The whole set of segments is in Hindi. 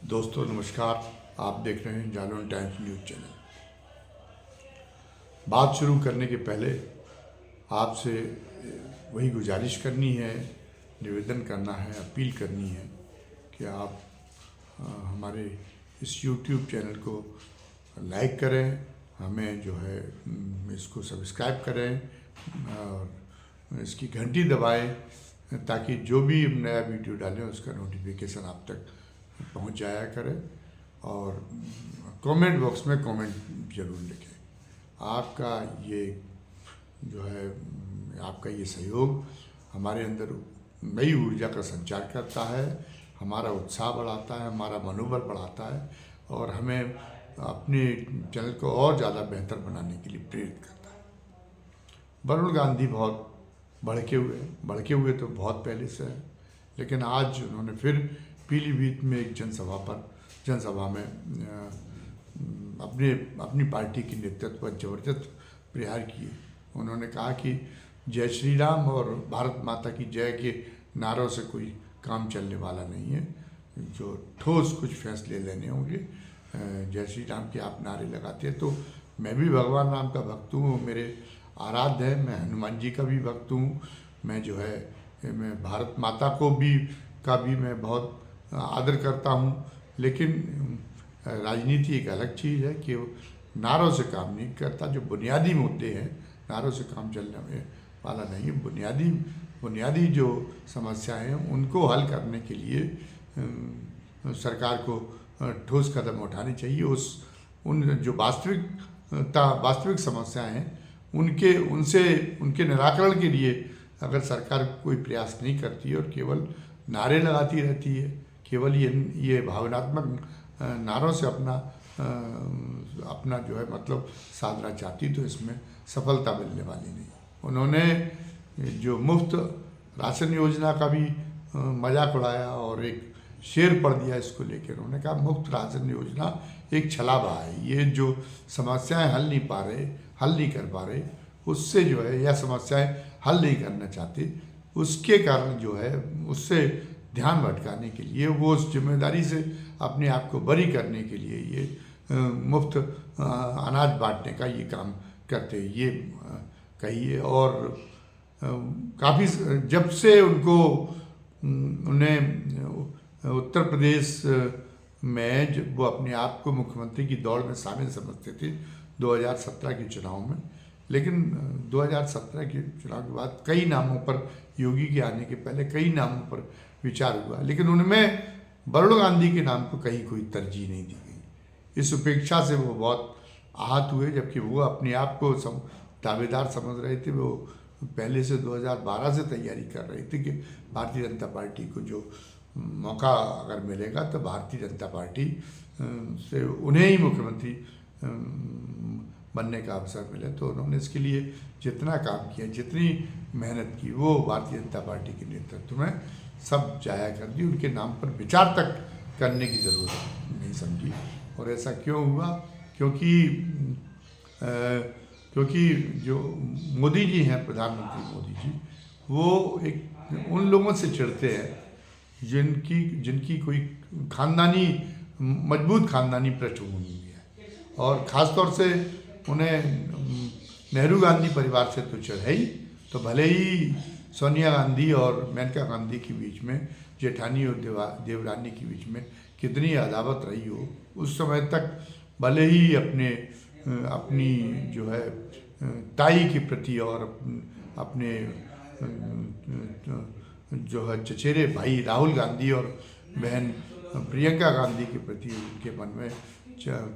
दोस्तों नमस्कार। आप देख रहे हैं जागरण टाइम्स न्यूज़ चैनल। बात शुरू करने के पहले आपसे वही गुजारिश करनी है, निवेदन करना है, अपील करनी है कि आप हमारे इस YouTube चैनल को लाइक करें, हमें जो है इसको सब्सक्राइब करें और इसकी घंटी दबाएं ताकि जो भी हम नया वीडियो डालें उसका नोटिफिकेशन आप तक पहुंच जाया करे। और कमेंट बॉक्स में कमेंट जरूर लिखें। आपका ये जो है आपका ये सहयोग हमारे अंदर नई ऊर्जा का संचार करता है, हमारा उत्साह बढ़ाता है, हमारा मनोबल बढ़ाता है और हमें अपने चैनल को और ज़्यादा बेहतर बनाने के लिए प्रेरित करता है। वरुण गांधी बहुत भड़के हुए तो बहुत पहले से है, लेकिन आज उन्होंने फिर पीलीभीत में एक जनसभा में अपनी पार्टी के नेतृत्व पर जबरदस्त प्रहार किए। उन्होंने कहा कि जय श्री राम और भारत माता की जय के नारों से कोई काम चलने वाला नहीं है, जो ठोस कुछ फैसले लेने होंगे। जय श्री राम के आप नारे लगाते हैं तो मैं भी भगवान राम का भक्त हूँ, मेरे आराध्य है, मैं हनुमान जी का भी भक्त हूँ, मैं भारत माता का भी मैं बहुत आदर करता हूँ। लेकिन राजनीति एक अलग चीज़ है कि वो नारों से काम नहीं करता। जो बुनियादी मुद्दे हैं नारों से काम चलने वाला नहीं है। बुनियादी जो समस्याएं हैं उनको हल करने के लिए सरकार को ठोस कदम उठाने चाहिए। उन जो वास्तविक समस्याएं हैं उनके निराकरण के लिए अगर सरकार कोई प्रयास नहीं करती है और केवल नारे लगाती रहती है, केवल ये भावनात्मक नारों से अपना जो है मतलब साधना चाहती, तो इसमें सफलता मिलने वाली नहीं। उन्होंने जो मुफ्त राशन योजना का भी मजाक उड़ाया और एक शेर पढ़ दिया इसको लेकर। उन्होंने कहा मुफ्त राशन योजना एक छलावा है, ये जो समस्याएं हल नहीं कर पा रहे उससे जो है या समस्याएं हल नहीं करना चाहते उसके कारण जो है उससे ध्यान भटकाने के लिए वो उस जिम्मेदारी से अपने आप को बरी करने के लिए ये मुफ्त अनाज बांटने का ये काम करते हैं, ये कहिए। और काफ़ी जब से उन्हें उत्तर प्रदेश में जब वो अपने आप को मुख्यमंत्री की दौड़ में शामिल समझते थे 2017 के चुनाव में, लेकिन 2017 के चुनाव के बाद कई नामों पर, योगी के आने के पहले कई नामों पर विचार हुआ, लेकिन उनमें वरुण गांधी के नाम को कहीं कोई तरजीह नहीं दी गई। इस उपेक्षा से वो बहुत आहत हुए, जबकि वो अपने आप को दावेदार समझ रहे थे। वो पहले से 2012 से तैयारी कर रहे थे कि भारतीय जनता पार्टी को जो मौका अगर मिलेगा तो भारतीय जनता पार्टी से उन्हें ही मुख्यमंत्री बनने का अवसर मिले। तो उन्होंने इसके लिए जितना काम किया, जितनी मेहनत की, वो भारतीय जनता पार्टी के नेतृत्व में सब जाया कर दी। उनके नाम पर विचार तक करने की ज़रूरत नहीं समझी। और ऐसा क्यों हुआ? क्योंकि जो मोदी जी हैं, प्रधानमंत्री मोदी जी, वो एक उन लोगों से चिढ़ते हैं जिनकी कोई मजबूत खानदानी पृष्ठभूमि है। और ख़ास तौर से उन्हें नेहरू गांधी परिवार से तो चिढ़ है ही, तो भले ही सोनिया गांधी और मेनका गांधी के बीच में, जेठानी और देवरानी के बीच में कितनी अदावत रही हो, उस समय तक भले ही अपनी जो है ताई के प्रति और अपने जो है चचेरे भाई राहुल गांधी और बहन प्रियंका गांधी के प्रति उनके मन में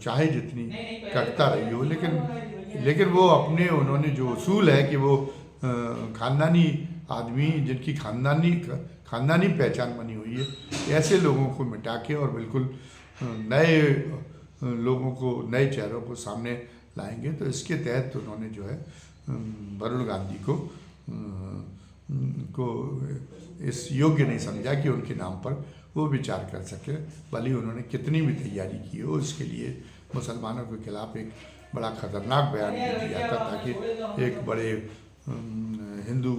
चाहे जितनी कटता रही हो, लेकिन वो उन्होंने जो उसूल है कि वो खानदानी आदमी जिनकी खानदानी पहचान बनी हुई है, ऐसे लोगों को मिटा के और बिल्कुल नए लोगों को, नए चेहरों को सामने लाएंगे। तो इसके तहत उन्होंने जो है वरुण गांधी को इस योग्य नहीं समझा कि उनके नाम पर वो विचार कर सके। भले उन्होंने कितनी भी तैयारी की हो, इसके लिए मुसलमानों के खिलाफ एक बड़ा खतरनाक बयान दिया था ताकि एक बड़े हिंदू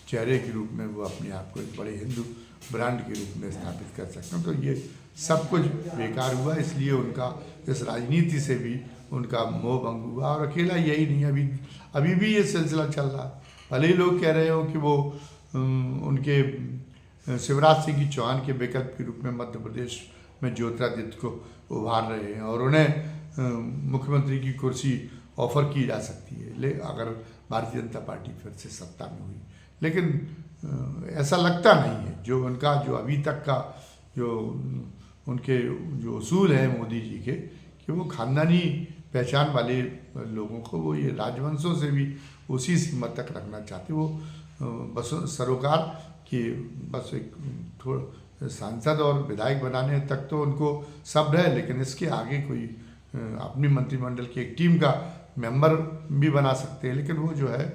चेहरे के रूप में वो अपने आप को एक बड़े हिंदू ब्रांड के रूप में स्थापित कर सकते हैं। तो ये सब कुछ बेकार हुआ, इसलिए उनका इस राजनीति से भी उनका मोह भंग हुआ। और अकेला यही नहीं, अभी भी ये सिलसिला चल रहा है। भले ही लोग कह रहे हो कि वो उनके शिवराज सिंह चौहान के विकल्प के रूप में मध्य प्रदेश में ज्योतिरादित्य को उभार रहे हैं और उन्हें मुख्यमंत्री की कुर्सी ऑफर की जा सकती है अगर भारतीय जनता पार्टी फिर से सत्ता में हुई। लेकिन ऐसा लगता नहीं है। जो उनका जो अभी तक का जो उनके जो उसूल हैं मोदी जी के, कि वो खानदानी पहचान वाले लोगों को वो ये राजवंशों से भी उसी सीमा तक रखना चाहते। वो बस सरोकार कि बस एक थोड़ा सांसद और विधायक बनाने तक तो उनको सब है, लेकिन इसके आगे कोई अपनी मंत्रिमंडल की एक टीम का मेंबर भी बना सकते हैं, लेकिन वो जो है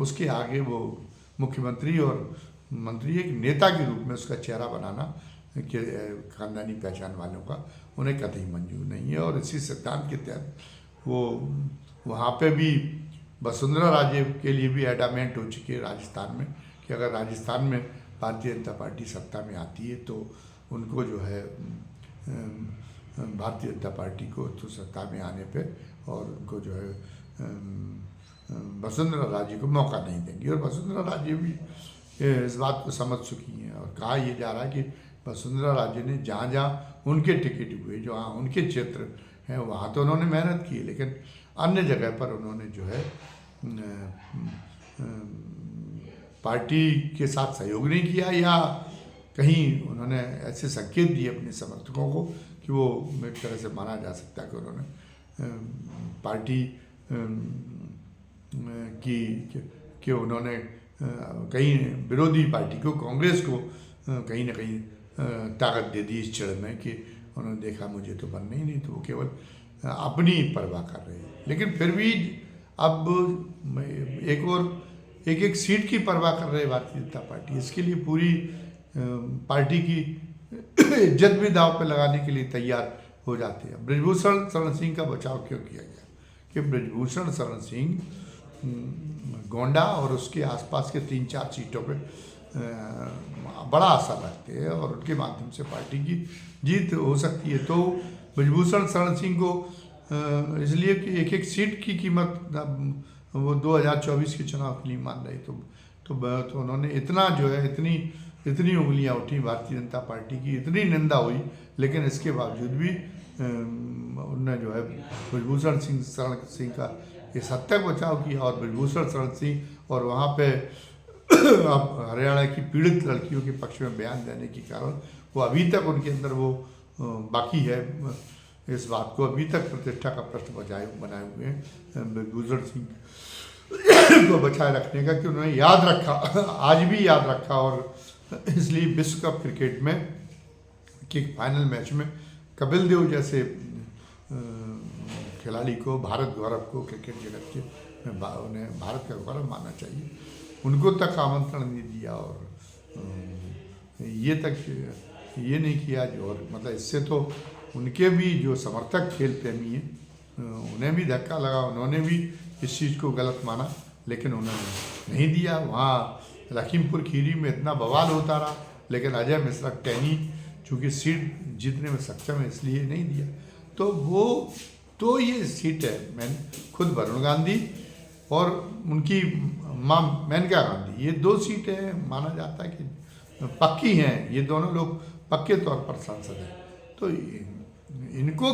उसके आगे वो मुख्यमंत्री और मंत्री एक नेता के रूप में उसका चेहरा बनाना कि खानदानी पहचान वालों का उन्हें कतई मंजूर नहीं है। और इसी सिद्धांत के तहत वो वहाँ पे भी वसुंधरा राजे के लिए भी एडामेंट हो चुकी है राजस्थान में, कि अगर राजस्थान में भारतीय जनता पार्टी सत्ता में आती है तो उनको जो है भारतीय जनता पार्टी को तो सत्ता में आने पे और उनको जो है वसुंधरा राजे को मौका नहीं देंगी। और वसुंधरा राजे भी इस बात को समझ चुकी हैं और कहा यह जा रहा है कि वसुंधरा राजे ने जहाँ जहाँ उनके टिकट हुए, जो हाँ उनके क्षेत्र हैं वहाँ तो उन्होंने मेहनत की, लेकिन अन्य जगह पर उन्होंने जो है पार्टी के साथ सहयोग नहीं किया, या कहीं उन्होंने ऐसे संकेत दिए अपने समर्थकों को कि वो एक तरह से माना जा सकता है कि उन्होंने पार्टी कि उन्होंने कहीं विरोधी पार्टी को, कांग्रेस को कहीं ना कहीं ताकत दे दी इस चढ़ में कि उन्होंने देखा मुझे तो बनना ही नहीं, तो वो केवल अपनी परवाह कर रहे हैं। लेकिन फिर भी अब एक सीट की परवाह कर रहे भारतीय जनता पार्टी, इसके लिए पूरी पार्टी की इज्जत भी दांव पे लगाने के लिए तैयार हो जाते हैं। बृजभूषण शरण सिंह का बचाव क्यों किया गया कि बृजभूषण शरण सिंह गोंडा और उसके आसपास के 3-4 सीटों पे बड़ा असर रखते हैं और उनके माध्यम से पार्टी की जीत हो सकती है। तो बृजभूषण शरण सिंह को इसलिए कि एक सीट की कीमत वो 2024 के चुनाव के लिए मान रही, तो उन्होंने इतना जो है इतनी उंगलियां उठी भारतीय जनता पार्टी की, इतनी निंदा हुई, लेकिन इसके बावजूद भी उन्होंने जो है बृजभूषण शरण सिंह का इस हद तक बचाव किया। और बृजभूषण शरण सिंह और वहाँ पे हरियाणा की पीड़ित लड़कियों के पक्ष में बयान देने के कारण वो अभी तक उनके अंदर वो बाकी है इस बात को अभी तक प्रतिष्ठा का प्रश्न बनाए हुए हैं बृजभूषण सिंह को बचाए रखने का, कि उन्होंने याद रखा, आज भी याद रखा। और इसलिए विश्व कप क्रिकेट में कि फाइनल मैच में कपिल देव जैसे खिलाड़ी को, भारत गौरव को, क्रिकेट जगत के उन्हें भारत का गौरव मानना चाहिए, उनको तक आमंत्रण नहीं दिया और ये नहीं किया जो, और मतलब इससे तो उनके भी जो समर्थक खेल प्रेमी हैं उन्हें भी धक्का लगा, उन्होंने भी इस चीज़ को गलत माना, लेकिन उन्होंने नहीं दिया। वहाँ लखीमपुर खीरी में इतना बवाल होता रहा, लेकिन अजय मिश्रा टैनी चूँकि सीट जीतने में सक्षम है इसलिए नहीं दिया। तो ये सीट है, मैं खुद वरुण गांधी और उनकी मां मेनका गांधी, ये 2 सीटें माना जाता है कि पक्की हैं, ये दोनों लोग पक्के तौर पर सांसद हैं। तो इनको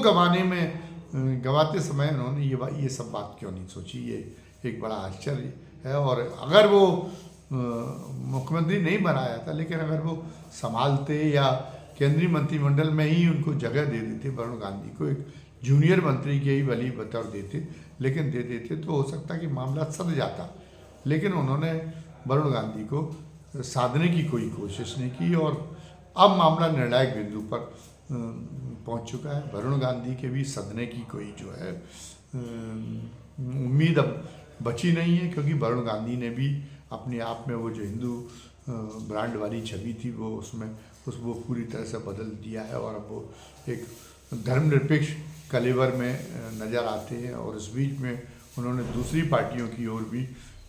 गंवाते समय उन्होंने ये सब बात क्यों नहीं सोची, ये एक बड़ा आश्चर्य है। और अगर वो मुख्यमंत्री नहीं बनाया था, लेकिन अगर वो संभालते या केंद्रीय मंत्रिमंडल में ही उनको जगह दे देते, वरुण गांधी को एक जूनियर मंत्री के ही भली बतौर देते, लेकिन दे देते तो हो सकता कि मामला सद जाता। लेकिन उन्होंने वरुण गांधी को साधने की कोई कोशिश नहीं की और अब मामला निर्णायक बिंदु पर पहुंच चुका है। वरुण गांधी के भी सदने की कोई जो है उम्मीद अब बची नहीं है, क्योंकि वरुण गांधी ने भी अपने आप में वो जो हिंदू ब्रांड वाली छवि थी वो उसको पूरी तरह से बदल दिया है और अब वो एक धर्मनिरपेक्ष कलेवर में नज़र आते हैं। और इस बीच में उन्होंने दूसरी पार्टियों की ओर भी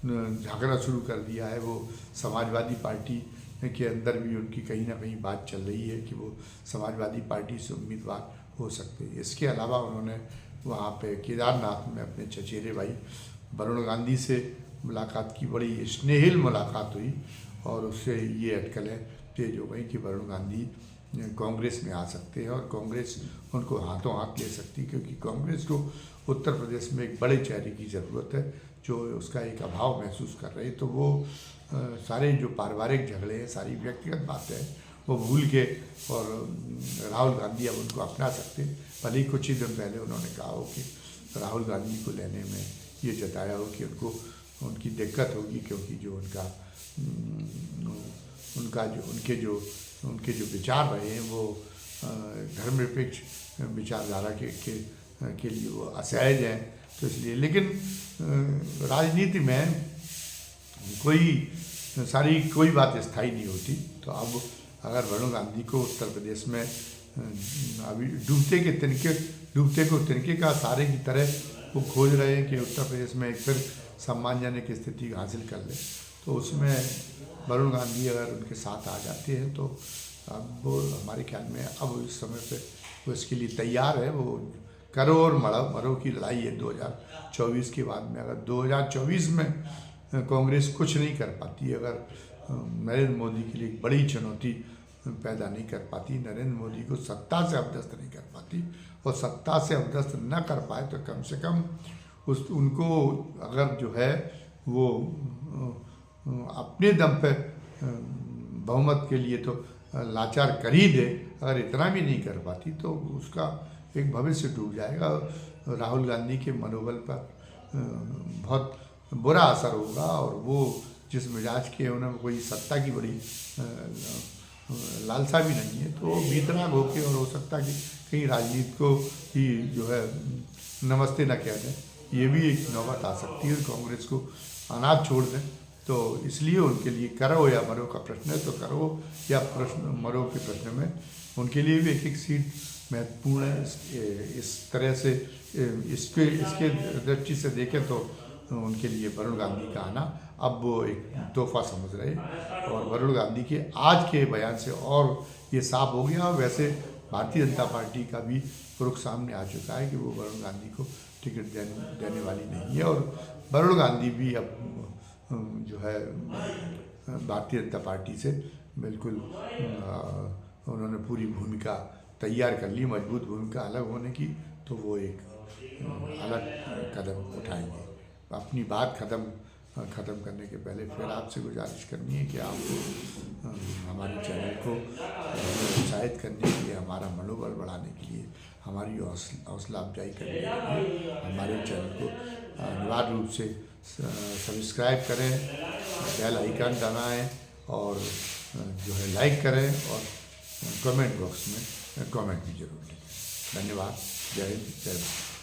झांकना शुरू कर दिया है। वो समाजवादी पार्टी के अंदर भी उनकी कहीं ना कहीं बात चल रही है कि वो समाजवादी पार्टी से उम्मीदवार हो सकते हैं। इसके अलावा उन्होंने वहाँ पे केदारनाथ में अपने चचेरे भाई वरुण गांधी से मुलाकात की। बड़ी स्नेहिल मुलाकात हुई और उससे ये अटकलें तेज हो गई कि वरुण गांधी कांग्रेस में आ सकते हैं और कांग्रेस उनको हाथों हाथ ले सकती है, क्योंकि कांग्रेस को उत्तर प्रदेश में एक बड़े चेहरे की ज़रूरत है जो उसका एक अभाव महसूस कर रहे हैं। तो वो सारे जो पारिवारिक झगड़े हैं, सारी व्यक्तिगत बातें हैं, वो भूल के और राहुल गांधी अब उनको अपना सकते हैं। भले ही कुछ ही दिन पहले उन्होंने कहा हो कि राहुल गांधी को लेने में ये जताया हो कि उनको उनकी दिक्कत होगी, क्योंकि जो उनके जो विचार रहे हैं वो धर्मनिरपेक्ष विचारधारा के लिए वो असहज हैं। तो इसलिए, लेकिन राजनीति में कोई बात स्थायी नहीं होती। तो अब अगर वरुण गांधी को उत्तर प्रदेश में अभी डूबते को तिनके का सारे की तरह वो खोज रहे हैं कि उत्तर प्रदेश में एक फिर सम्मानजनक स्थिति हासिल कर ले, तो उसमें वरुण गांधी अगर उनके साथ आ जाते हैं तो अब वो हमारे ख्याल में अब इस समय पे वो इसके लिए तैयार है। वो करो और मरो की लड़ाई है 2024 के बाद में। अगर 2024 में कांग्रेस कुछ नहीं कर पाती, अगर नरेंद्र मोदी के लिए एक बड़ी चुनौती पैदा नहीं कर पाती, नरेंद्र मोदी को सत्ता से अपदस्थ नहीं कर पाती, और सत्ता से अपदस्थ न कर पाए तो कम से कम उनको अगर जो है वो अपने दम पे बहुमत के लिए तो लाचार कर ही दे। अगर इतना भी नहीं कर पाती तो उसका एक भविष्य डूब जाएगा। राहुल गांधी के मनोबल पर बहुत बुरा असर होगा, और वो जिस मिजाज के उन्हें कोई सत्ता की बड़ी लालसा भी नहीं है, तो बेतराग होके, और हो सकता कि कहीं राजनीति को ही जो है नमस्ते न कह दें, ये भी एक नौबत आ सकती है। कांग्रेस को अनाथ छोड़ दें, तो इसलिए उनके लिए करो या मरो का प्रश्न है, तो करो या मरो के प्रश्न में उनके लिए भी एक सीट महत्वपूर्ण है। इस तरह से इसके दृष्टि से देखें तो उनके लिए वरुण गांधी का आना अब वो एक तोहफा समझ रहे, और वरुण गांधी के आज के बयान से और ये साफ हो गया। वैसे भारतीय जनता पार्टी का भी रुख सामने आ चुका है कि वो वरुण गांधी को टिकट देने वाली नहीं है, और वरुण गांधी भी अब जो है भारतीय जनता पार्टी से बिल्कुल उन्होंने पूरी भूमिका तैयार कर ली, मजबूत भूमिका अलग होने की, तो वो एक अलग कदम उठाएंगे। अपनी बात ख़त्म करने के पहले फिर आपसे गुजारिश करनी है कि आप हमारे चैनल को उत्साहित करने के लिए, हमारा मनोबल बढ़ाने के लिए, हमारी हौसला अफजाई करने के लिए हमारे चैनल को अनिवार्य रूप से सब्सक्राइब करें, बेल आइकन दबाएं, और जो है लाइक करें, और कमेंट बॉक्स में कमेंट भी जरूर लिखें। धन्यवाद। जय हिंद, जय भारत।